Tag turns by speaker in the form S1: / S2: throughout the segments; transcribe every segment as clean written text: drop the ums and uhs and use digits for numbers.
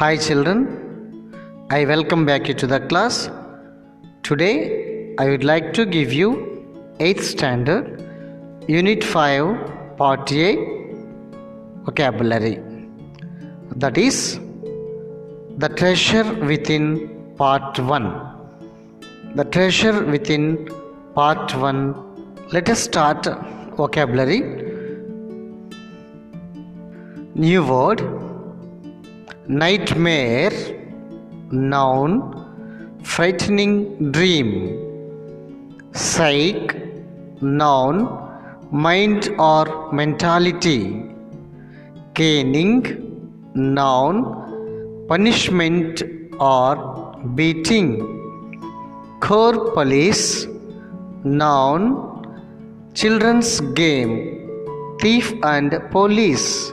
S1: Hi children, I welcome back you to the class. Today I would like to give you 8th standard Unit 5 Part A vocabulary. That is the treasure within Part 1. The treasure within Part 1. Let us start vocabulary. New word. Nightmare, noun, frightening dream. Psyche, noun, mind or mentality. Caning, noun, punishment or beating. Corpolis, noun, children's game, thief and police.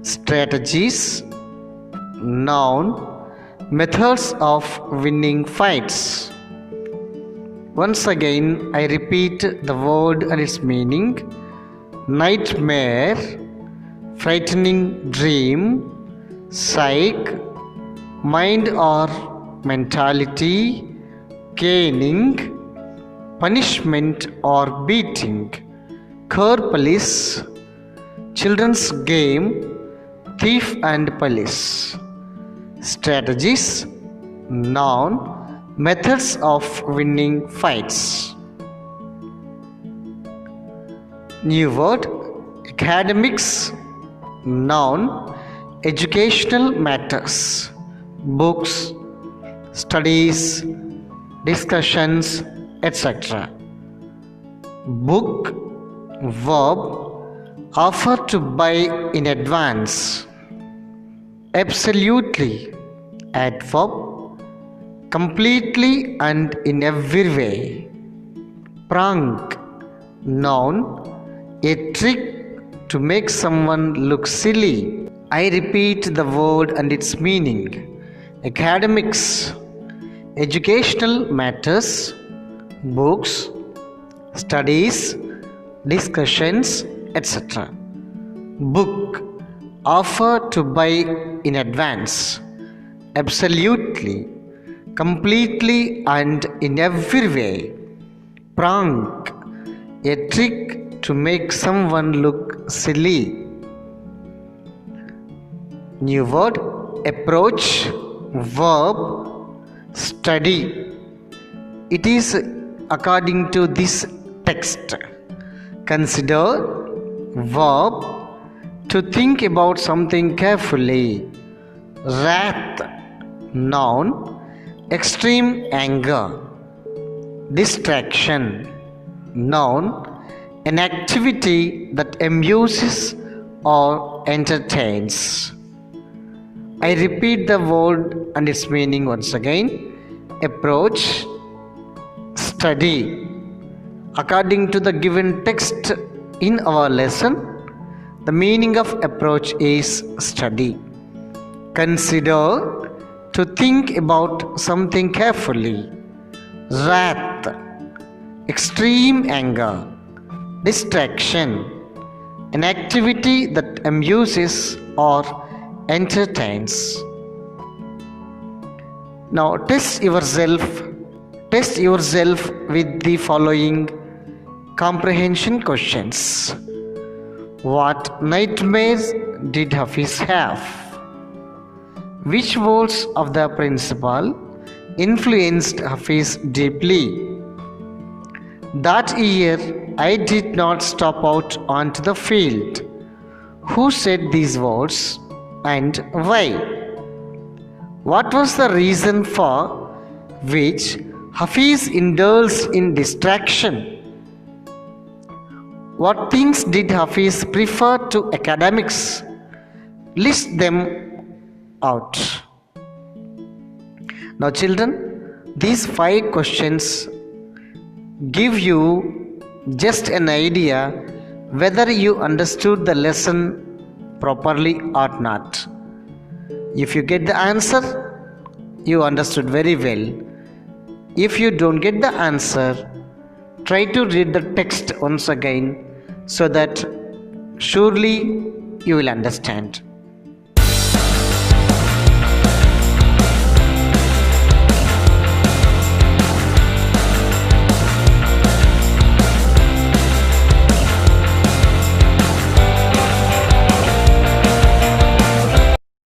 S1: Strategies, noun, methods of winning fights. Once again, I repeat the word and its meaning. Nightmare, frightening dream, psyche, mind or mentality, caning, punishment or beating, corporis, children's game, thief and police. Strategies, noun, methods of winning fights. New word. Academics, noun, educational matters, books, studies, discussions, etc. Book, verb, offer to buy in advance. Absolutely, adverb, completely and in every way. Prank, noun, a trick to make someone look silly. I repeat the word and its meaning. Academics, educational matters, books, studies, discussions, etc. Book, offer to buy in advance. Absolutely, completely and in every way. Prank, a trick to make someone look silly. New word. Approach, verb, study. It is according to this text. Consider, verb, to think about something carefully. Wrath, noun, extreme anger. Distraction, noun, an activity that amuses or entertains. I repeat the word and its meaning once again. Approach, study. According to the given text in our lesson, the meaning of approach is study. Consider, to think about something carefully. Wrath, extreme anger. Distraction, an activity that amuses or entertains. Now test yourself with the following comprehension questions. What nightmares did Hafiz have? Which words of the principal influenced Hafiz deeply? That year I did not stop out onto the field. Who said these words and why? What was the reason for which Hafiz indulged in distraction? What things did Hafiz prefer to academics? List them out. Now children, these 5 questions give you just an idea whether you understood the lesson properly or not. If you get the answer, you understood very well. If you don't get the answer, try to read the text once again so that surely you will understand.